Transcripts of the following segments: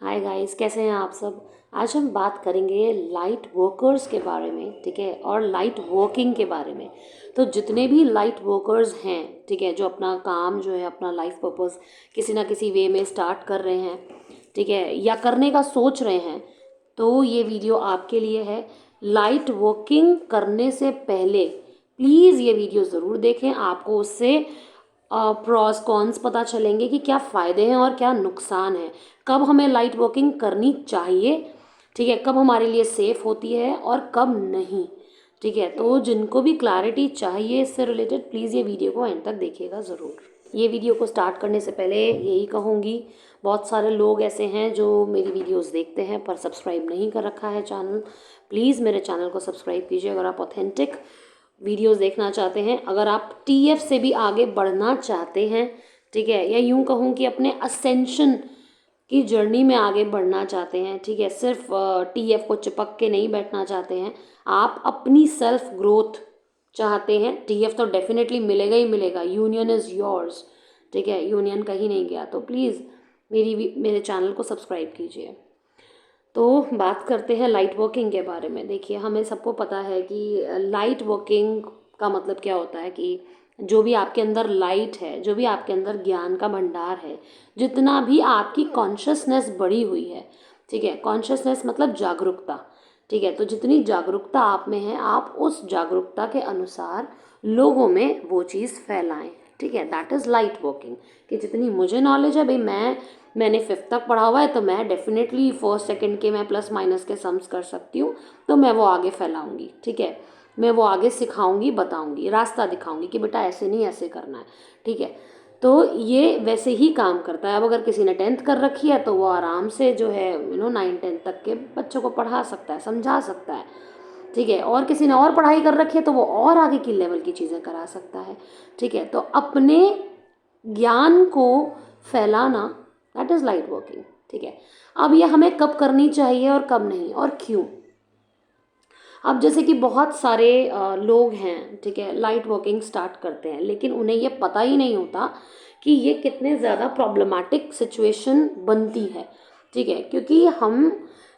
Hi guys, कैसे हैं आप सब। आज हम बात करेंगे लाइट वर्कर्स के बारे में, ठीक है, और लाइट वर्किंग के बारे में। तो जितने भी लाइट वर्कर्स हैं, ठीक है, जो अपना काम जो है, अपना लाइफ पर्पस किसी ना किसी वे में स्टार्ट कर रहे हैं, ठीक है, या करने का सोच रहे हैं, तो ये वीडियो आपके लिए है। लाइट वर्किंग करने से पहले प्लीज़ ये वीडियो ज़रूर देखें। आपको उससे प्रॉस कॉन्स पता चलेंगे कि क्या फ़ायदे हैं और क्या नुकसान है, कब हमें लाइट वर्किंग करनी चाहिए, ठीक है, कब हमारे लिए सेफ़ होती है और कब नहीं, ठीक है। तो जिनको भी क्लैरिटी चाहिए इससे रिलेटेड, प्लीज़ ये वीडियो को एंड तक देखिएगा ज़रूर। ये वीडियो को स्टार्ट करने से पहले यही कहूँगी, बहुत सारे लोग ऐसे हैं जो मेरी वीडियोस देखते हैं पर सब्सक्राइब नहीं कर रखा है चैनल। प्लीज़ मेरे चैनल को सब्सक्राइब कीजिए अगर आप ऑथेंटिक वीडियोस देखना चाहते हैं, अगर आप टीएफ से भी आगे बढ़ना चाहते हैं, ठीक है, या यूं कहूँ कि अपने असेंशन की जर्नी में आगे बढ़ना चाहते हैं, ठीक है, सिर्फ टीएफ को चिपक के नहीं बैठना चाहते हैं, आप अपनी सेल्फ ग्रोथ चाहते हैं। टीएफ तो डेफिनेटली मिलेगा ही मिलेगा, यूनियन इज़ योर्स, ठीक है, यूनियन कहीं नहीं गया। तो प्लीज़ मेरे चैनल को सब्सक्राइब कीजिए। तो बात करते हैं लाइट वर्किंग के बारे में। देखिए, हमें सबको पता है कि लाइट वर्किंग का मतलब क्या होता है कि जो भी आपके अंदर लाइट है, जो भी आपके अंदर ज्ञान का भंडार है, जितना भी आपकी कॉन्शियसनेस बढ़ी हुई है, ठीक है, कॉन्शियसनेस मतलब जागरूकता, ठीक है, तो जितनी जागरूकता आप में है, आप उस जागरूकता के अनुसार लोगों में वो चीज़ फैलाएं, ठीक है। That is light working. कि जितनी मुझे नॉलेज है भाई, मैंने 5th तक पढ़ा हुआ है, तो मैं डेफिनेटली फर्स्ट सेकंड के मैं प्लस माइनस के सम्स कर सकती हूँ, तो मैं वो आगे फैलाऊंगी, ठीक है, मैं वो आगे सिखाऊंगी, बताऊंगी, रास्ता दिखाऊंगी कि बेटा ऐसे नहीं ऐसे करना है, ठीक है। तो ये वैसे ही काम करता है। अब अगर किसी ने 10th कर रखी है तो वो आराम से जो है 9 10 तक के बच्चों को पढ़ा सकता है, समझा सकता है, ठीक है, और किसी ने और पढ़ाई कर रखी है तो वो और आगे की लेवल की चीज़ें करा सकता है, ठीक है। तो अपने ज्ञान को फैलाना, दैट इज़ लाइट वर्किंग, ठीक है। अब ये हमें कब करनी चाहिए और कब नहीं और क्यों। अब जैसे कि बहुत सारे लोग हैं, ठीक है, लाइट वर्किंग स्टार्ट करते हैं, लेकिन उन्हें ये पता ही नहीं होता कि ये कितने ज़्यादा प्रॉब्लमैटिक सिचुएशन बनती है, ठीक है, क्योंकि हम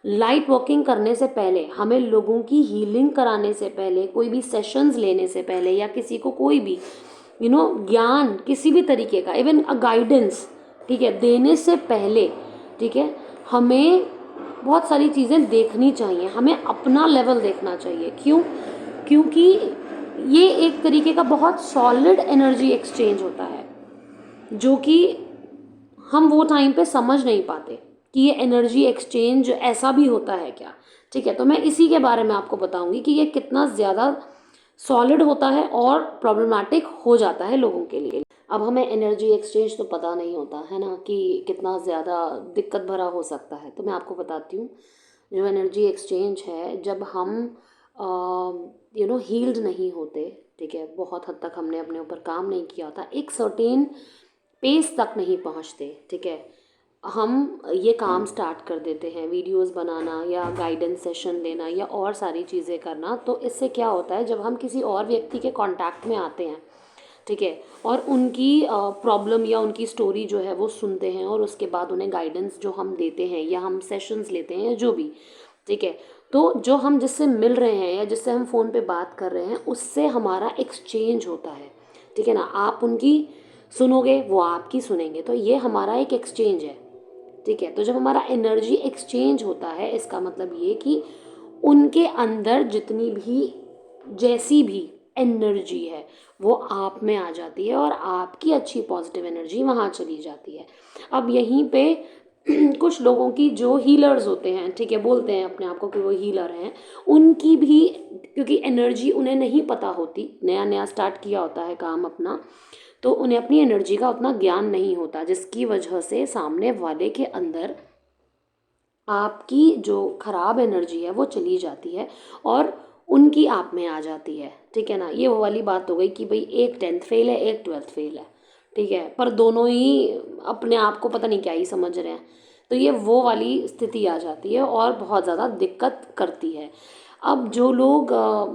लाइट वर्किंग करने से पहले, हमें लोगों की हीलिंग कराने से पहले, कोई भी सेशंस लेने से पहले, या किसी को कोई भी ज्ञान किसी भी तरीके का, इवन अ गाइडेंस, ठीक है, देने से पहले, ठीक है, हमें बहुत सारी चीज़ें देखनी चाहिए, हमें अपना लेवल देखना चाहिए। क्यों? क्योंकि ये एक तरीके का बहुत सॉलिड एनर्जी एक्सचेंज होता है, जो कि हम वो टाइम पे समझ नहीं पाते कि ये एनर्जी एक्सचेंज ऐसा भी होता है क्या, ठीक है। तो मैं इसी के बारे में आपको बताऊंगी कि ये कितना ज़्यादा सॉलिड होता है और प्रॉब्लमैटिक हो जाता है लोगों के लिए। अब हमें एनर्जी एक्सचेंज तो पता नहीं होता है ना कि कितना ज़्यादा दिक्कत भरा हो सकता है, तो मैं आपको बताती हूँ। जो एनर्जी एक्सचेंज है, जब हम हील्ड नहीं होते, ठीक है, बहुत हद तक हमने अपने ऊपर काम नहीं किया होता, एक सर्टेन पेस तक नहीं पहुँचते, ठीक है, हम ये काम स्टार्ट कर देते हैं, वीडियोस बनाना या गाइडेंस सेशन लेना या और सारी चीज़ें करना। तो इससे क्या होता है, जब हम किसी और व्यक्ति के कांटेक्ट में आते हैं, ठीक है, और उनकी प्रॉब्लम या उनकी स्टोरी जो है वो सुनते हैं, और उसके बाद उन्हें गाइडेंस जो हम देते हैं या हम सेशंस लेते हैं, जो भी, ठीक है, तो जो हम जिससे मिल रहे हैं या जिससे हम फ़ोन पे बात कर रहे हैं, उससे हमारा एक्सचेंज होता है, ठीक है ना। आप उनकी सुनोगे, वो आपकी सुनेंगे, तो ये हमारा एक एक्सचेंज है, ठीक है। तो जब हमारा एनर्जी एक्सचेंज होता है, इसका मतलब ये कि उनके अंदर जितनी भी जैसी भी एनर्जी है वो आप में आ जाती है, और आपकी अच्छी पॉजिटिव एनर्जी वहाँ चली जाती है। अब यहीं पे कुछ लोगों की जो हीलर्स होते हैं, ठीक है, बोलते हैं अपने आप को कि वो हीलर हैं, उनकी भी, क्योंकि एनर्जी उन्हें नहीं पता होती, नया नया स्टार्ट किया होता है काम अपना, तो उन्हें अपनी एनर्जी का उतना ज्ञान नहीं होता, जिसकी वजह से सामने वाले के अंदर आपकी जो खराब एनर्जी है वो चली जाती है और उनकी आप में आ जाती है, ठीक है ना। ये वो वाली बात हो गई कि भाई एक 10th फेल है, एक 12th फेल है, ठीक है, पर दोनों ही अपने आप को पता नहीं क्या ही समझ रहे हैं। तो ये वो वाली स्थिति आ जाती है और बहुत ज़्यादा दिक्कत करती है। अब जो लोग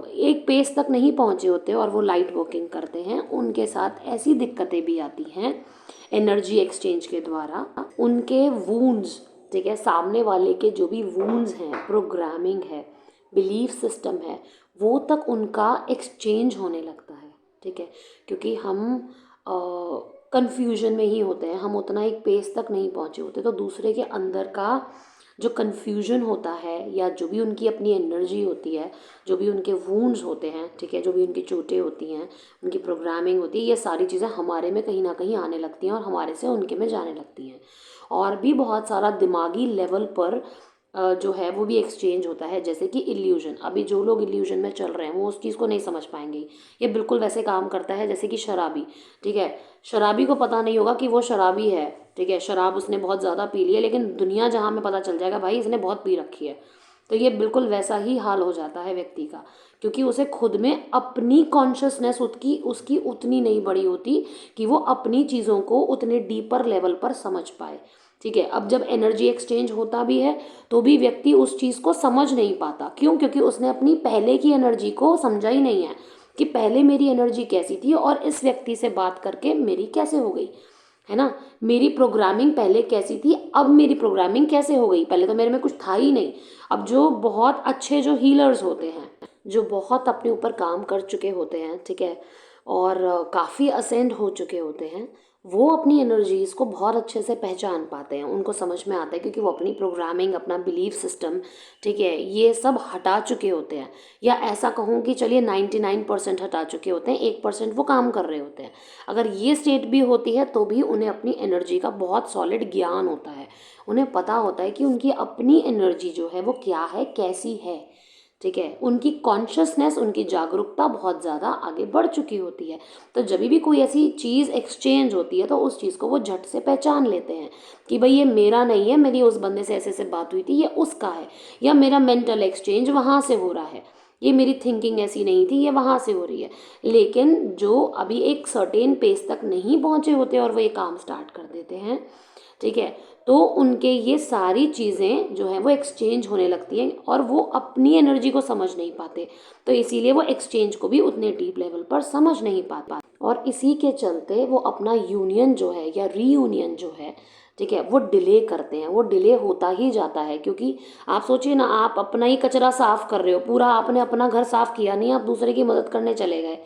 एक पेस तक नहीं पहुँचे होते और वो लाइट वर्किंग करते हैं, उनके साथ ऐसी दिक्कतें भी आती हैं एनर्जी एक्सचेंज के द्वारा। उनके वूंड्स, ठीक है, सामने वाले के जो भी वूंड्स हैं, प्रोग्रामिंग है, बिलीफ सिस्टम है, वो तक उनका एक्सचेंज होने लगता है। ठीक है, क्योंकि हम कन्फ्यूजन में ही होते हैं, हम उतना एक पेस तक नहीं पहुँचे होते, तो दूसरे के अंदर का जो कन्फ्यूजन होता है या जो भी उनकी अपनी एनर्जी होती है, जो भी उनके वूंड्स होते हैं, ठीक है, जो भी उनकी चोटें होती हैं, उनकी प्रोग्रामिंग होती है, ये सारी चीज़ें हमारे में कहीं ना कहीं आने लगती हैं और हमारे से उनके में जाने लगती हैं। और भी बहुत सारा दिमागी लेवल पर जो है वो भी एक्सचेंज होता है, जैसे कि इल्यूजन। अभी जो लोग इल्यूजन में चल रहे हैं वो उस चीज़ को नहीं समझ पाएंगे। ये बिल्कुल वैसे काम करता है जैसे कि शराबी, ठीक है, शराबी को पता नहीं होगा कि वो शराबी है, ठीक है, शराब उसने बहुत ज़्यादा पी ली है, लेकिन दुनिया जहाँ में पता चल जाएगा भाई इसने बहुत पी रखी है। तो ये बिल्कुल वैसा ही हाल हो जाता है व्यक्ति का, क्योंकि उसे खुद में अपनी कॉन्शियसनेस उसकी उतनी नहीं बड़ी होती कि वो अपनी चीज़ों को उतने डीपर लेवल पर समझ पाए। ठीक है, अब जब एनर्जी एक्सचेंज होता भी है तो भी व्यक्ति उस चीज़ को समझ नहीं पाता। क्यों? क्योंकि उसने अपनी पहले की एनर्जी को समझा ही नहीं है कि पहले मेरी एनर्जी कैसी थी और इस व्यक्ति से बात करके मेरी कैसे हो गई, है ना। मेरी प्रोग्रामिंग पहले कैसी थी, अब मेरी प्रोग्रामिंग कैसे हो गई, पहले तो मेरे में कुछ था ही नहीं। अब जो बहुत अच्छे जो हीलर्स होते हैं, जो बहुत अपने ऊपर काम कर चुके होते हैं, ठीक है, और काफ़ी असेंड हो चुके होते हैं, वो अपनी एनर्जीज़ को बहुत अच्छे से पहचान पाते हैं, उनको समझ में आता है, क्योंकि वो अपनी प्रोग्रामिंग, अपना बिलीफ सिस्टम, ठीक है, ये सब हटा चुके होते हैं। या ऐसा कहूँ कि चलिए 99% हटा चुके होते हैं, 1% वो काम कर रहे होते हैं। अगर ये स्टेट भी होती है तो भी उन्हें अपनी एनर्जी का बहुत सॉलिड ज्ञान होता है। उन्हें पता होता है कि उनकी अपनी एनर्जी जो है वो क्या है, कैसी है। ठीक है, उनकी कॉन्शियसनेस, उनकी जागरूकता बहुत ज़्यादा आगे बढ़ चुकी होती है। तो जब भी कोई ऐसी चीज़ एक्सचेंज होती है तो उस चीज़ को वो झट से पहचान लेते हैं कि भाई ये मेरा नहीं है, मेरी उस बंदे से ऐसे ऐसे बात हुई थी, ये उसका है, या मेरा मेंटल एक्सचेंज वहाँ से हो रहा है, ये मेरी थिंकिंग ऐसी नहीं थी, ये वहाँ से हो रही है। लेकिन जो अभी एक सर्टेन पेस तक नहीं पहुँचे होते और वो ये काम स्टार्ट कर देते हैं, ठीक है, तो उनके ये सारी चीज़ें जो है वो एक्सचेंज होने लगती हैं और वो अपनी एनर्जी को समझ नहीं पाते। तो इसीलिए वो एक्सचेंज को भी उतने डीप लेवल पर समझ नहीं पाते और इसी के चलते वो अपना यूनियन जो है या रीयूनियन जो है, ठीक है, वो डिले करते हैं। वो डिले होता ही जाता है, क्योंकि आप सोचिए ना, आप अपना ही कचरा साफ कर रहे हो, पूरा आपने अपना घर साफ किया नहीं, आप दूसरे की मदद करने चले गए,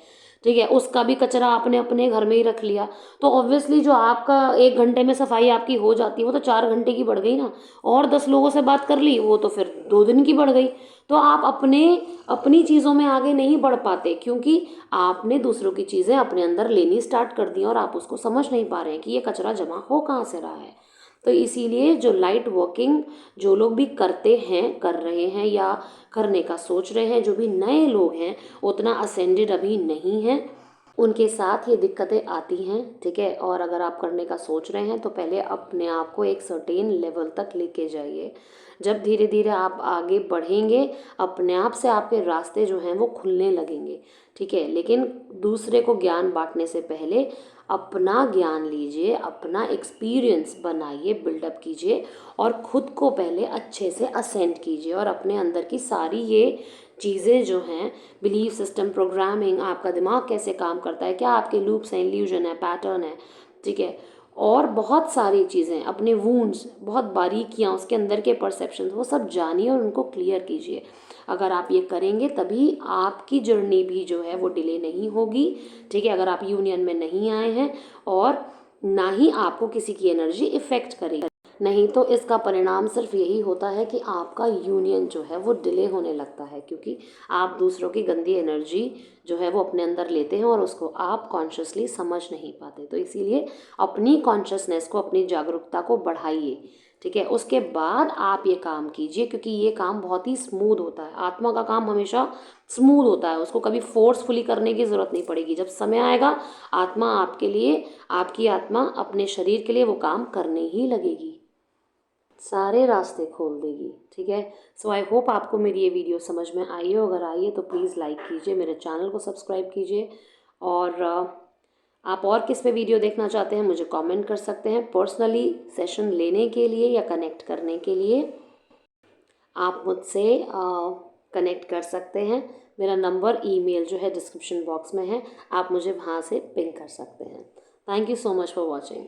ठीक है, उसका भी कचरा आपने अपने घर में ही रख लिया, तो ऑब्वियसली जो आपका 1 घंटे में सफाई आपकी हो जाती है वो तो 4 घंटे की बढ़ गई ना। और 10 लोगों से बात कर ली, वो तो फिर 2 दिन की बढ़ गई। तो आप अपनी चीज़ों में आगे नहीं बढ़ पाते, क्योंकि आपने दूसरों की चीज़ें अपने अंदर लेनी स्टार्ट कर दी और आप उसको समझ नहीं पा रहे हैं कि ये कचरा जमा हो कहाँ से रहा है। तो इसीलिए जो लाइट वर्किंग जो लोग भी करते हैं, कर रहे हैं या करने का सोच रहे हैं, जो भी नए लोग हैं, उतना असेंडेड अभी नहीं हैं, उनके साथ ये दिक्कतें आती हैं। ठीक है, और अगर आप करने का सोच रहे हैं तो पहले अपने आप को एक सर्टेन लेवल तक लेके जाइए। जब धीरे धीरे आप आगे बढ़ेंगे, अपने आप से आपके रास्ते जो हैं वो खुलने लगेंगे। ठीक है, लेकिन दूसरे को ज्ञान बांटने से पहले अपना ज्ञान लीजिए, अपना एक्सपीरियंस बनाइए, बिल्डअप कीजिए और ख़ुद को पहले अच्छे से असेंड कीजिए और अपने अंदर की सारी ये चीज़ें जो हैं, बिलीफ सिस्टम, प्रोग्रामिंग, आपका दिमाग कैसे काम करता है, क्या आपके लूप्स हैं, इल्यूजन है, पैटर्न है, ठीक है, और बहुत सारी चीज़ें, अपने वूंड्स, बहुत बारीकियाँ, उसके अंदर के परसेप्शन, वो सब जानिए और उनको क्लियर कीजिए। अगर आप ये करेंगे तभी आपकी जर्नी भी जो है वो डिले नहीं होगी। ठीक है, अगर आप यूनियन में नहीं आए हैं और ना ही आपको किसी की एनर्जी इफ़ेक्ट करेगी, नहीं तो इसका परिणाम सिर्फ यही होता है कि आपका यूनियन जो है वो डिले होने लगता है, क्योंकि आप दूसरों की गंदी एनर्जी जो है वो अपने अंदर लेते हैं और उसको आप कॉन्शियसली समझ नहीं पाते। तो इसीलिए अपनी कॉन्शियसनेस को, अपनी जागरूकता को बढ़ाइए। ठीक है, उसके बाद आप ये काम कीजिए, क्योंकि ये काम बहुत ही स्मूथ होता है। आत्मा का काम हमेशा स्मूथ होता है, उसको कभी फोर्सफुली करने की ज़रूरत नहीं पड़ेगी। जब समय आएगा, आत्मा आपके लिए, आपकी आत्मा अपने शरीर के लिए वो काम करने ही लगेगी, सारे रास्ते खोल देगी। ठीक है, सो आई होप आपको मेरी ये वीडियो समझ में आई हो। अगर आई है तो प्लीज़ लाइक कीजिए, मेरे चैनल को सब्सक्राइब कीजिए और आप और किस पे वीडियो देखना चाहते हैं मुझे कमेंट कर सकते हैं। पर्सनली सेशन लेने के लिए या कनेक्ट करने के लिए आप मुझसे कनेक्ट कर सकते हैं। मेरा नंबर, ईमेल जो है डिस्क्रिप्शन बॉक्स में है, आप मुझे वहाँ से पिंग कर सकते हैं। Thank you so much for watching.